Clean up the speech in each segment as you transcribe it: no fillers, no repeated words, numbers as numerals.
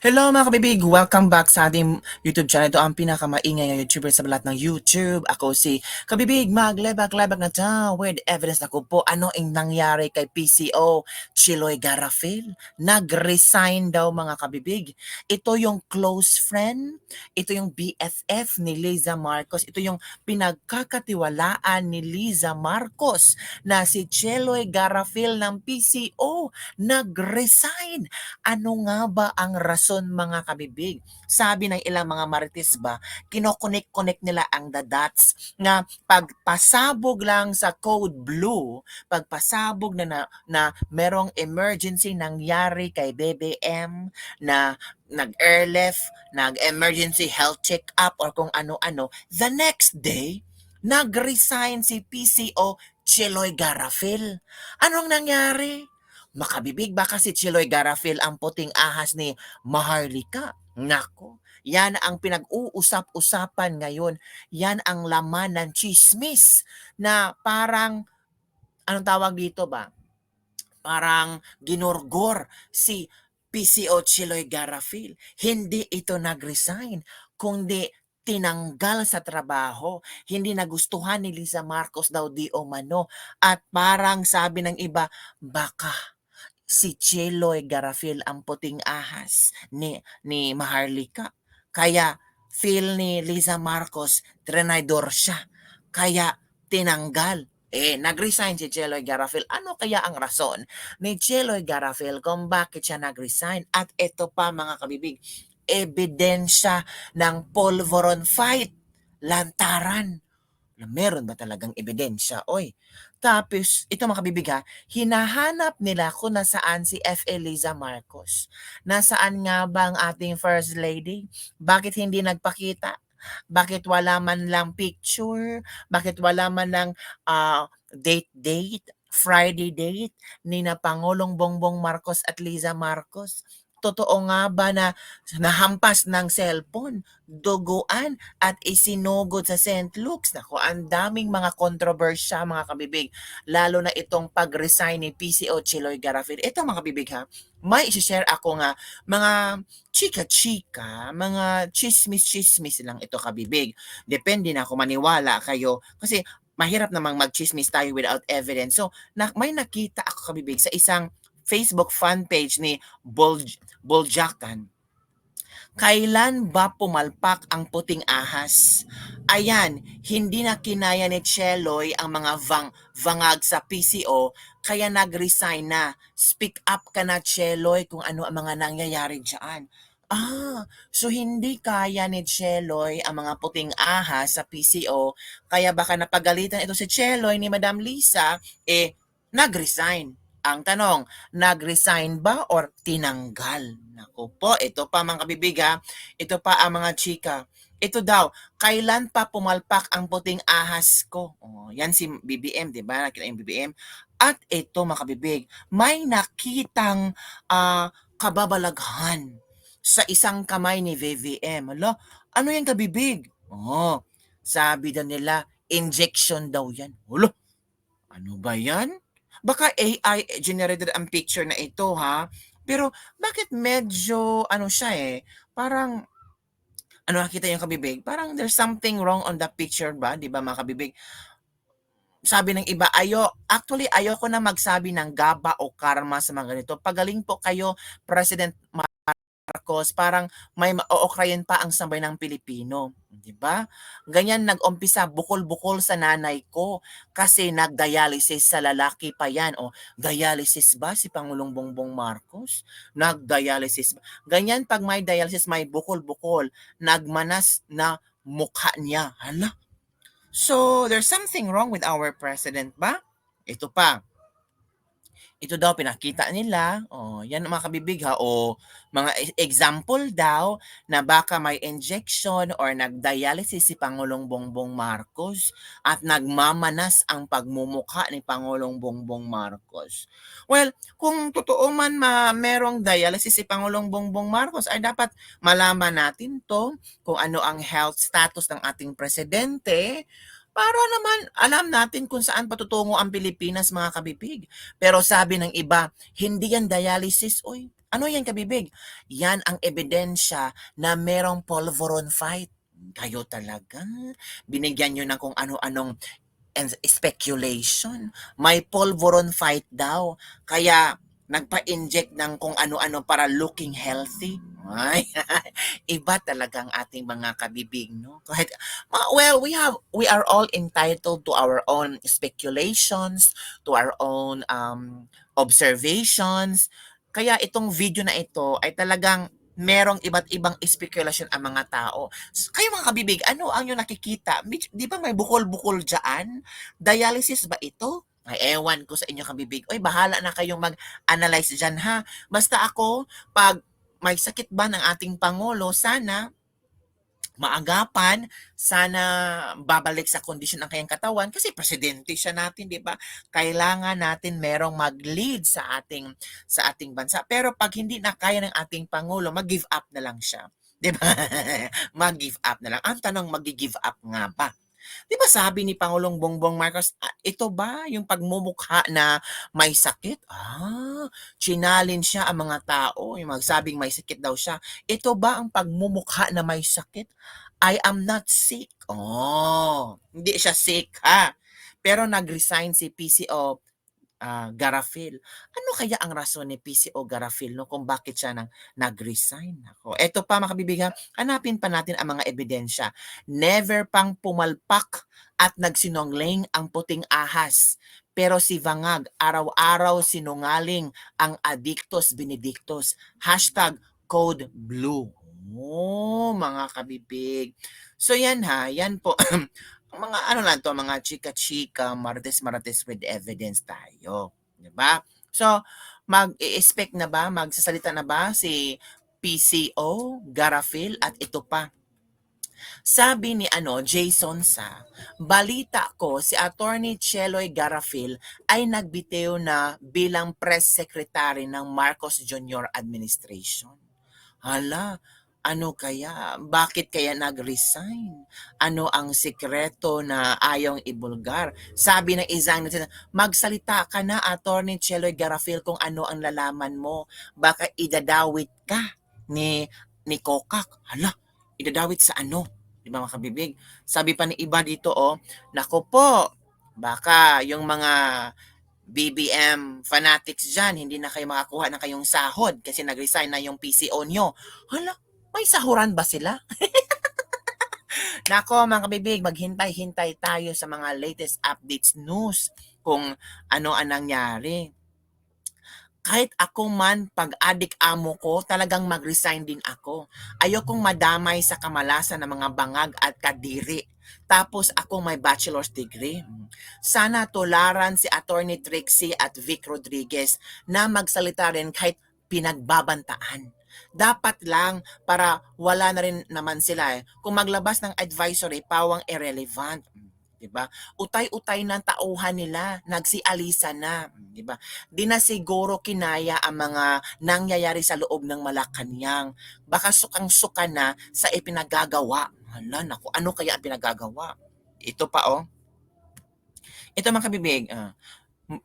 Hello mga kabibig! Welcome back sa ating YouTube channel. Ito ang pinakamaingay na YouTuber sa lahat ng YouTube. Ako si Kabibig, maglebak-lebak na ta with evidence na ko po ano ang nangyari kay PCO Chiloy Garafil. Nag-resign daw mga kabibig. Ito yung close friend, ito yung BFF ni Liza Marcos, ito yung pinagkakatiwalaan ni Liza Marcos na si Chiloy Garafil ng PCO nag-resign. Ano nga ba ang rason mga kabibig? Sabi ng ilang mga marites ba, kinokonek-connect nila ang the dots nga pagpasabog lang sa code blue, pagpasabog na merong emergency nangyari kay BBM na nag-airlift, nag-emergency health check-up or kung ano-ano, the next day, nag-resign si PCO Chiloy Garafil. Anong nangyari? Makabibig ba kasi Chiloy Garafil ang puting ahas ni Maharlika? Nako, yan ang pinag-uusap-usapan ngayon. Yan ang laman ng chismis na parang, anong tawag dito ba? Parang ginurgor si PCO Chiloy Garafil. Hindi ito nag-resign, kundi tinanggal sa trabaho. Hindi nagustuhan ni Liza Marcos daw di o mano. At parang sabi ng iba, baka si Chiloy Garafil ang puting ahas ni Maharlika. Kaya feel ni Liza Marcos, trenaydor siya. Kaya tinanggal. Nag-resign si Chiloy Garafil. Ano kaya ang rason ni Chiloy Garafil kung bakit siya nag-resign? At ito pa mga kabibig, ebidensya ng Polvoron fight. Lantaran na meron ba talagang ebidensya? Oy, tapos ito mga kabibig ha, hinahanap nila kung nasaan si F.A. Liza Marcos. Nasaan nga ba ang ating First Lady? Bakit hindi nagpakita? Bakit wala man lang picture? Bakit wala man lang date, Friday date ni na Pangulong Bongbong Marcos at Liza Marcos? Totoo nga ba na nahampas ng cellphone, duguan at isinugod sa St. Luke's? Nako, ang daming mga kontrobersya mga kabibig, lalo na itong pag-resign ni PCO Chiloy Garafil. Ito mga kabibig ha, may isi-share ako nga mga chika-chika, mga chismis-chismis lang ito kabibig. Depende na kung maniwala kayo kasi mahirap namang mag-chismis tayo without evidence. So, may nakita ako kabibig sa isang Facebook fan page ni Boljakan. Kailan ba pumalpak ang puting ahas? Ayan, hindi na kinaya ni Cheloy ang mga vangag sa PCO kaya nag-resign na. Speak up ka na Cheloy kung ano ang mga nangyayari dyan. So hindi kaya ni Cheloy ang mga puting ahas sa PCO kaya baka napagalitan ito si Cheloy ni Madam Lisa, nag-resign. Ang tanong, nag-resign ba or tinanggal? Naku po, ito pa mga kabibig ha. Ito pa ang mga chika. Ito daw, kailan pa pumalpak ang puting ahas ko? Oh, yan si BBM, di ba? Nakita yung BBM. At ito mga kabibig, may nakitang kababalaghan sa isang kamay ni VVM. Hala, ano yung kabibig? Oh, sabi daw nila, injection daw yan. Hala, ano ba yan? Baka AI generated ang picture na ito ha. Pero bakit medyo ano siya parang ano nakita yung kabibig? Parang there's something wrong on the picture ba? 'Di ba mga kabibig? Sabi ng iba, actually ayoko na magsabi ng gaba o karma sa mga ganito. Pagaling po kayo, President Marcos, parang may ookrayin pa ang sabay ng Pilipino, 'di ba? Ganyan nag-umpisa bukol-bukol sa nanay ko kasi nag-dialysis sa lalaki pa 'yan. O, dialysis ba si Pangulong Bongbong Marcos? Nag-dialysis ba? Ganyan pag may dialysis may bukol-bukol, nagmanas na mukha niya. Hala. So, there's something wrong with our president ba? Ito pa, ito daw pinakita nila, yan mga kabibig ha, mga example daw na baka may injection or nag-dialysis si Pangulong Bongbong Marcos at nagmamanas ang pagmumukha ni Pangulong Bongbong Marcos. Well, kung totoo man merong dialysis si Pangulong Bongbong Marcos ay dapat malaman natin to kung ano ang health status ng ating presidente para naman alam natin kung saan patutungo ang Pilipinas mga kabibig. Pero sabi ng iba, hindi yan dialysis, oy. Ano yan, kabibig? Yan ang ebidensya na merong polvoron fight. Kayo talaga. Binigyan nyo ng kung ano-anong and speculation. May polvoron fight daw. Kaya nagpa-inject ng kung ano-ano para looking healthy. Ay, iba talagang ating mga kabibig, no? Kahit, well, we are all entitled to our own speculations, to our own observations. Kaya itong video na ito ay talagang merong iba't ibang spekulasyon ang mga tao. Kayo mga kabibig, ano ang inyong nakikita? Di ba may bukol-bukol dyan? Dialysis ba ito? Ay, ewan ko sa inyo kabibig. Oy, bahala na kayong mag-analyze dyan ha. Basta ako, pag may sakit ba ng ating Pangulo, sana maagapan, sana babalik sa kondisyon ng kanyang katawan kasi presidente siya natin, 'di ba? Kailangan natin merong mag-lead sa ating bansa. Pero pag hindi na kaya ng ating pangulo, mag-give up na lang siya. 'Di ba? Mag-give up na lang. Ang tanong, mag-give up nga ba? 'Di ba sabi ni Pangulong Bongbong Marcos, ito ba yung pagmumukha na may sakit? Challenge siya ang mga tao, yung magsabing may sakit daw siya. Ito ba ang pagmumukha na may sakit? I am not sick. Hindi siya sick ha. Pero nag-resign si PCO Garafil. Ano kaya ang rason ni PCO Garafil, no, kung bakit siya nag-resign? Ako, eto pa mga kabibigan, hanapin pa natin ang mga ebidensya. Never pang pumalpak at nagsinongling ang puting ahas. Pero si Vangag, araw-araw sinungaling ang Addictus Benedictus. Hashtag Code Blue. Mga kabibig. So yan ha, yan po. Mga ano lang to, mga chika-chika, marites-marites with evidence tayo. 'Di ba? So, mag-i-expect na ba, magsasalita na ba si PCO, Garafil, at ito pa. Sabi ni Jason Sa, balita ko si Attorney Cheloy Garafil ay nagbitiw na bilang press secretary ng Marcos Jr. administration. Hala, ano kaya? Bakit kaya nag-resign? Ano ang sikreto na ayaw ibulgar? Sabi ng isang magsalita ka na, Attorney Cheloy Garafil, kung ano ang lalaman mo. Baka idadawit ka ni Kokak. Hala, idadawit sa ano? Di ba mga kabibig? Sabi pa ni iba dito, nako po, baka yung mga BBM fanatics dyan, hindi na kayo makakuha ng kayong sahod kasi nag-resign na yung PCO nyo. Hala, may sahuran ba sila? Nako mga kabibig, maghintay-hintay tayo sa mga latest updates news kung ano ang nangyari. Kahit ako man, pag adik amo ko, talagang mag-resign din ako. Ayokong madamay sa kamalasan ng mga bangag at kadiri. Tapos ako may bachelor's degree. Sana tularan si Attorney Trixie at Vic Rodriguez na magsalita rin kahit pinagbabantaan. Dapat lang para wala na rin naman sila Kung maglabas ng advisory, pawang irrelevant. 'Di ba? Utay-utay ng tauhan nila, nagsialisa na, 'di ba? Di na siguro kinaya ang mga nangyayari sa loob ng Malacanang. Baka sukang-suka na sa ipinagagawa. Hala, naku, ano kaya ang pinagagawa? Ito pa Ito mga kabibig,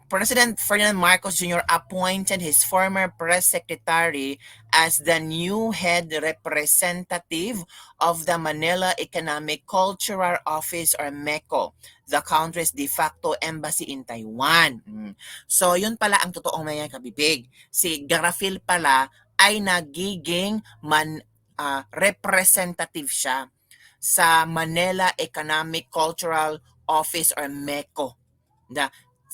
President Ferdinand Marcos Jr. appointed his former press secretary as the new head representative of the Manila Economic Cultural Office or MECO, the country's de facto embassy in Taiwan. So yun pala ang totoong mga kabibig. Si Garafil pala ay nagiging representative siya sa Manila Economic Cultural Office or MECO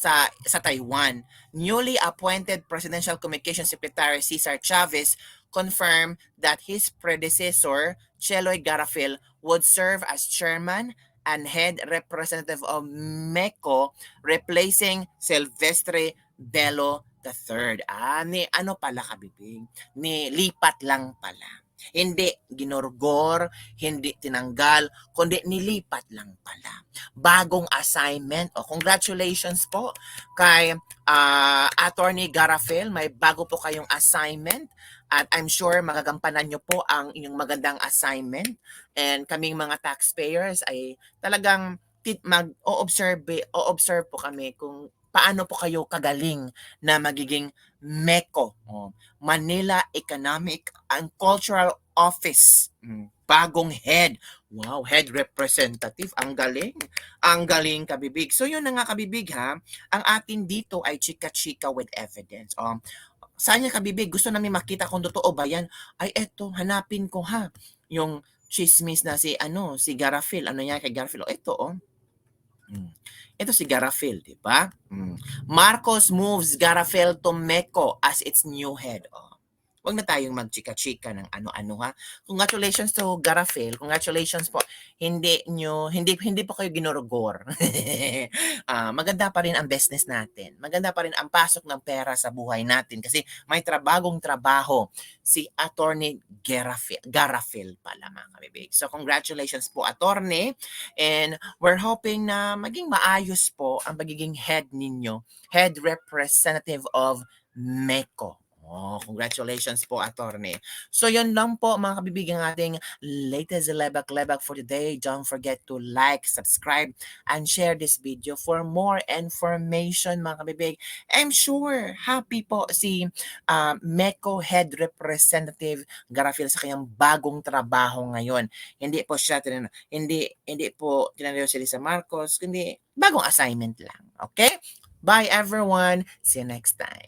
sa Taiwan. Newly appointed Presidential Communications Secretary Cesar Chavez confirmed that his predecessor, Cheloy Garafil, would serve as chairman and head representative of MECO, replacing Silvestre Bello III. Ni ano pala kabibig? Ni lipat lang pala. Hindi ginorgor, hindi tinanggal, kundi nilipat lang pala. Bagong assignment. Congratulations po kay Attorney Garafil. May bago po kayong assignment at I'm sure magagampanan nyo po ang inyong magandang assignment. And kaming mga taxpayers ay talagang o-observe po kami kung paano po kayo kagaling na magiging MECO, Manila Economic and Cultural Office. Bagong head. Wow, head representative. Ang galing. Ang galing, kabibig. So yun na nga, kabibig, ha. Ang atin dito ay chika-chika with evidence. Saan niya, kabibig? Gusto namin makita kung totoo ba yan. Ay, eto, hanapin ko, ha. Yung chismis na si Garafil. Ano yan kay Garafil? Ito, Ito si Garafil, di ba? Marcos moves Garafil to MECO as its new head. Huwag na tayong magchika-chika ng ano-ano, ha. Congratulations to Garafil. Congratulations po. Hindi po kayo ginurugor. Maganda pa rin ang business natin. Maganda pa rin ang pasok ng pera sa buhay natin kasi may bagong trabaho si Attorney Garafil pala, mga kabibig. So congratulations po, Attorney. And we're hoping na maging maayos po ang pagiging head ninyo, head representative of MECO. Congratulations po, Attorney. So yun lang po, mga kabibig, ang ating latest lebak-lebak for today. Don't forget to like, subscribe, and share this video for more information, mga kabibig. I'm sure happy po si MECO Head Representative Garafil sa kanyang bagong trabaho ngayon. Hindi po tinanong si Lisa Marcos, kundi bagong assignment lang. Okay? Bye everyone. See you next time.